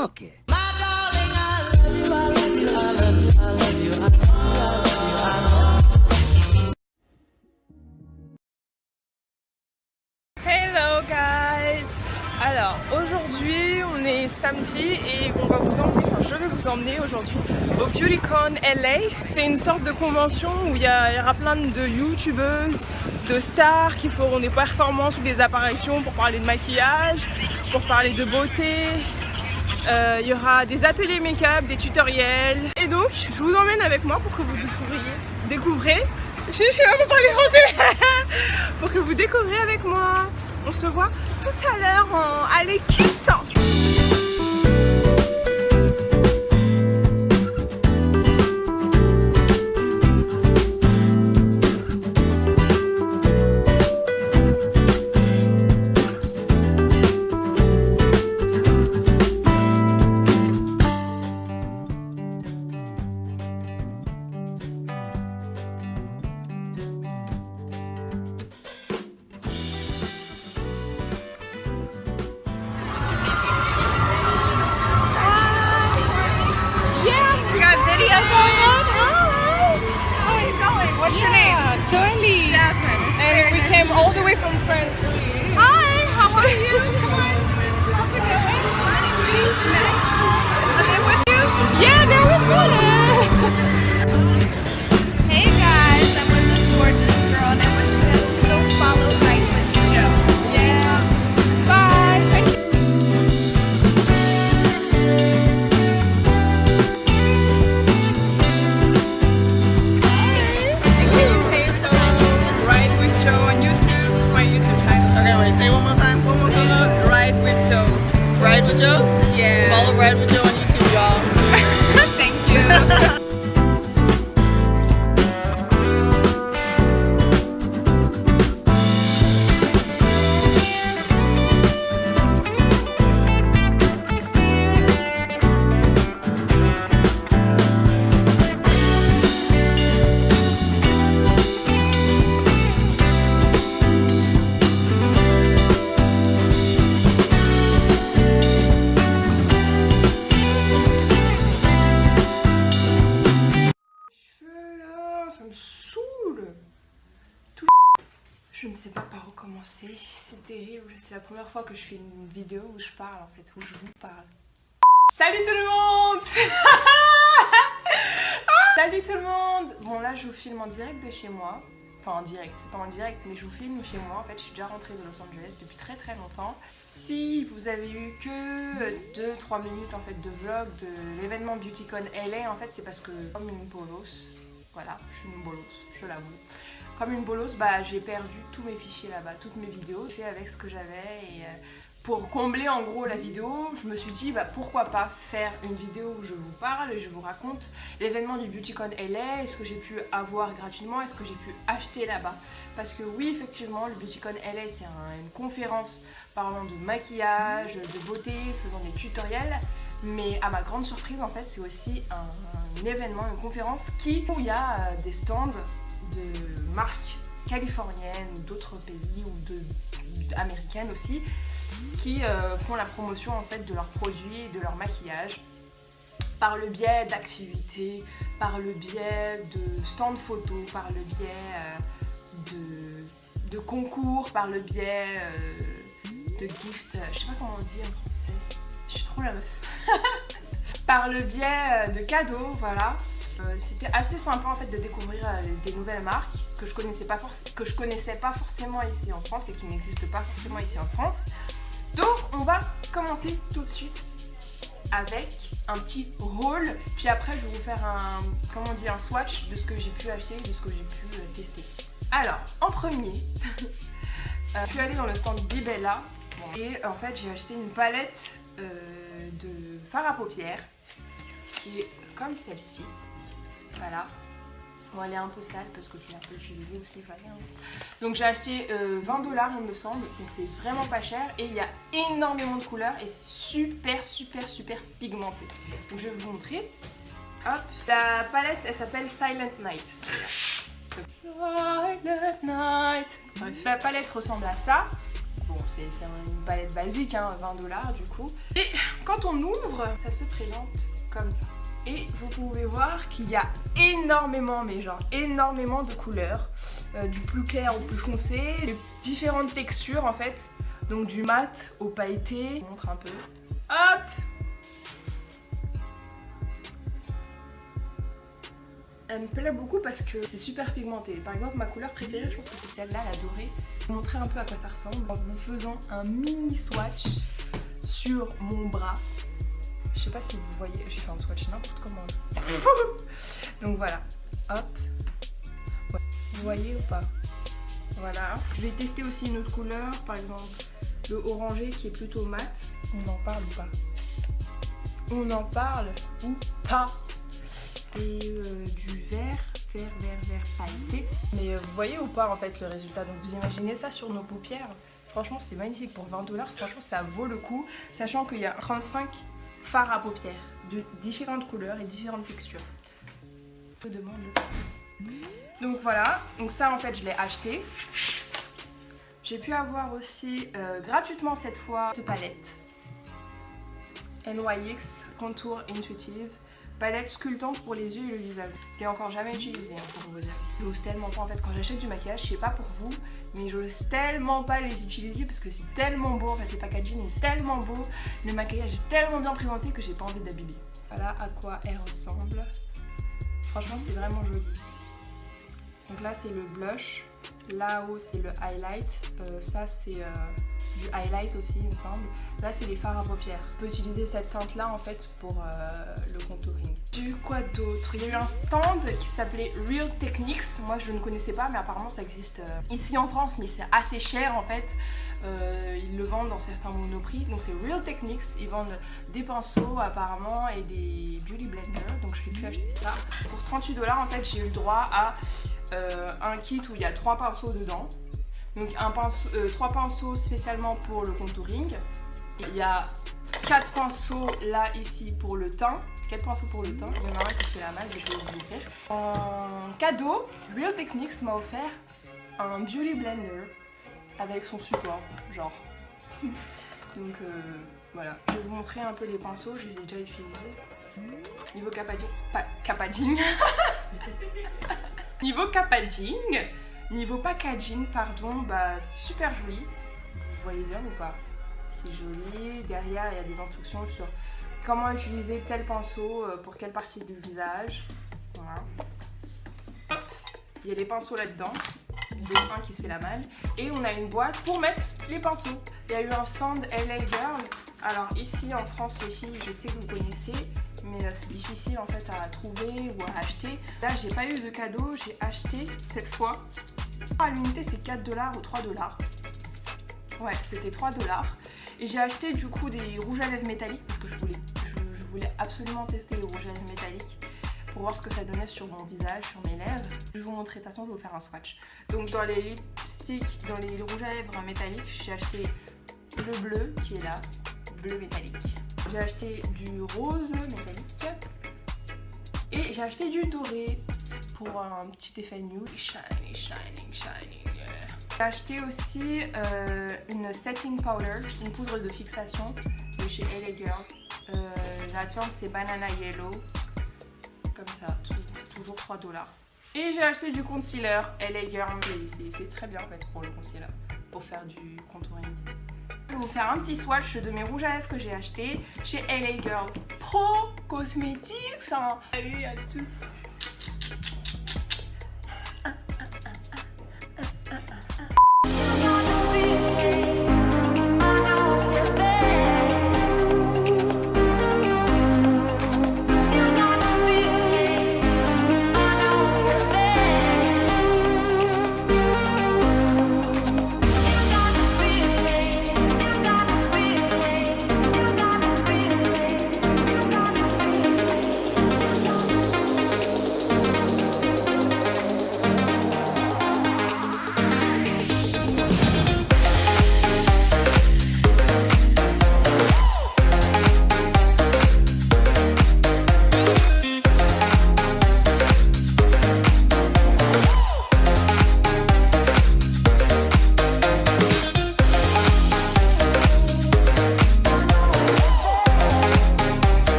fuck it. Hello guys! Alors aujourd'hui on est samedi et on va vous emmener, je vais vous emmener aujourd'hui au Beautycon LA. C'est une sorte de convention où il y aura plein de youtubeuses, de stars qui feront des performances ou des apparitions pour parler de maquillage, pour parler de beauté. Il y aura des ateliers make-up, des tutoriels. Et donc je vous emmène avec moi pour que vous découvrez. Je sais pas parler français. Pour que vous découvriez avec moi. On se voit tout à l'heure en Allez Kiss. What's your name? Charlie. Jasmine. And we came all the way from France for you. Hi, how are you? Come on. How's it going? Are they with you? Yeah, they're with me. Hey guys, I'm with this gorgeous girl and I want you guys to go follow Right With Joe. Yeah. Bye. Thank you. On YouTube, it's my YouTube channel. Okay, wait, say it one more time. Ride with Joe. Ride with Joe? Yeah. Follow Ride with Joe on YouTube, y'all. Thank you. Ça me saoule. Je ne sais pas par où commencer, c'est terrible, c'est la première fois que je fais une vidéo où je parle en fait, où je vous parle. Salut tout le monde. Salut tout le monde. Bon là je vous filme en direct de chez moi. Enfin en direct, c'est pas en direct mais je vous filme chez moi. En fait je suis déjà rentrée de Los Angeles depuis très longtemps. Si vous avez eu que 2-3 minutes en fait de vlog de l'événement Beautycon LA, en fait c'est parce que comme une bolos, voilà, je suis une bolos, je l'avoue. Comme une bolos, bah, j'ai perdu tous mes fichiers là-bas, toutes mes vidéos, j'ai fait avec ce que j'avais et pour combler en gros la vidéo, je me suis dit bah, pourquoi pas faire une vidéo où je vous parle et je vous raconte l'événement du Beautycon LA, est-ce que j'ai pu avoir gratuitement, est-ce que j'ai pu acheter là-bas. Parce que oui, effectivement, le Beautycon LA c'est une conférence parlant de maquillage, de beauté, faisant des tutoriels. Mais à ma grande surprise, en fait, c'est aussi un événement, une conférence où il y a des stands de marques californiennes ou d'autres pays ou américaines aussi qui font la promotion en fait de leurs produits et de leur maquillage par le biais d'activités, par le biais de stands photos, par le biais de concours, par le biais de gifts, je sais pas comment on dit en français, je suis trop la meuf. Par le biais de cadeaux, voilà. C'était assez sympa en fait de découvrir des nouvelles marques que je connaissais pas forcément ici en France et qui n'existent pas forcément ici en France. Donc on va commencer tout de suite avec un petit haul, puis après je vais vous faire un swatch de ce que j'ai pu acheter et de ce que j'ai pu tester. Alors en premier, je suis allée dans le stand Bibella et en fait j'ai acheté une palette de fard à paupières qui est comme celle-ci. Voilà. Bon, elle est un peu sale parce que je l'ai un peu utilisée aussi. Voilà. Donc j'ai acheté 20 $, il me semble. Donc c'est vraiment pas cher et il y a énormément de couleurs et c'est super pigmenté. Donc je vais vous montrer. Hop. La palette elle s'appelle Silent Night. Silent Night. Bref, la palette ressemble à ça. Bon, c'est une palette basique, hein, 20 $ du coup. Et quand on ouvre, ça se présente comme ça. Et vous pouvez voir qu'il y a énormément, mais genre énormément de couleurs, du plus clair au plus foncé, de différentes textures en fait, donc du mat au pailleté. Je vous montre un peu. Hop! Elle me plaît beaucoup parce que c'est super pigmenté. Par exemple, ma couleur préférée, je pense que c'est celle-là, la dorée. Je vais vous montrer un peu à quoi ça ressemble en vous faisant un mini swatch sur mon bras. Je sais pas si vous voyez, j'ai fait un swatch n'importe comment. Donc voilà, hop. Ouais. Vous voyez ou pas? Voilà. Je vais tester aussi une autre couleur, par exemple le orangé qui est plutôt mat. On en parle ou pas? On en parle ou pas? Et du vert pailleté. Mais vous voyez ou pas en fait le résultat? Donc vous imaginez ça sur nos paupières. Franchement c'est magnifique pour 20 $. Franchement ça vaut le coup. Sachant qu'il y a 35 fards à paupières de différentes couleurs et différentes textures. Je demande. Donc voilà. Donc ça en fait je l'ai acheté. J'ai pu avoir aussi gratuitement cette fois cette palette. NYX Contour Intuitive. Palette sculptante pour les yeux et le visage. Je l'ai encore jamais utilisée, hein, pour vous dire. J'ose tellement pas en fait quand j'achète du maquillage, je sais pas pour vous, mais j'ose tellement pas les utiliser parce que c'est tellement beau en fait, le packaging est tellement beau, le maquillage est tellement bien présenté que j'ai pas envie d'abîmer. Voilà à quoi elle ressemble. Franchement c'est vraiment joli. Donc là c'est le blush, là-haut c'est le highlight, ça c'est du highlight aussi il me semble. Là c'est les fards à paupières. On peut utiliser cette teinte là en fait pour le contouring. J'ai eu quoi d'autre? Il y a eu un stand qui s'appelait Real Techniques. Moi je ne connaissais pas mais apparemment ça existe ici en France, mais c'est assez cher en fait. Ils le vendent dans certains monoprix. Donc c'est Real Techniques. Ils vendent des pinceaux apparemment et des beauty blenders. Donc je vais plus acheter ça. Pour 38 $ en fait j'ai eu le droit à un kit où il y a 3 pinceaux dedans. Donc 3 pinceaux spécialement pour le contouring. Il y a 4 pinceaux là ici pour le teint. 4 pinceaux pour le teint. Il y en a un qui fait la malle, je vais vous l'ouvrir. En cadeau, Real Techniques m'a offert un beauty blender avec son support, genre. Donc voilà. Je vais vous montrer un peu les pinceaux, je les ai déjà utilisés. Niveau packaging. Niveau packaging, pardon, bah c'est super joli. Vous voyez bien ou pas? C'est joli. Derrière, il y a des instructions sur comment utiliser tel pinceau pour quelle partie du visage. Voilà. Hop. Il y a des pinceaux là-dedans, dont un qui se fait la malle. Et on a une boîte pour mettre les pinceaux. Il y a eu un stand LA Girl. Alors ici en France, les filles, je sais que vous connaissez, mais c'est difficile en fait à trouver ou à acheter. Là, j'ai pas eu de cadeau, j'ai acheté cette fois. À l'unité, c'est 4 $ ou 3 $. Ouais, c'était 3 $. Et j'ai acheté du coup des rouges à lèvres métalliques parce que je voulais absolument tester les rouges à lèvres métalliques pour voir ce que ça donnait sur mon visage, sur mes lèvres. Je vais vous montrer, de toute façon, je vais vous faire un swatch. Donc dans les lipsticks, dans les rouges à lèvres métalliques, j'ai acheté le bleu qui est là, bleu métallique. J'ai acheté du rose métallique et j'ai acheté du doré pour un petit effet nude. Shining. J'ai acheté aussi une setting powder, une poudre de fixation de chez LA Girl. La teinte c'est Banana Yellow, comme ça, toujours 3 $. Et j'ai acheté du concealer LA Girl, c'est très bien en fait pour le concealer, pour faire du contouring. Je vais vous faire un petit swatch de mes rouges à lèvres que j'ai acheté chez LA Girl Pro Cosmetics. Allez, à toutes.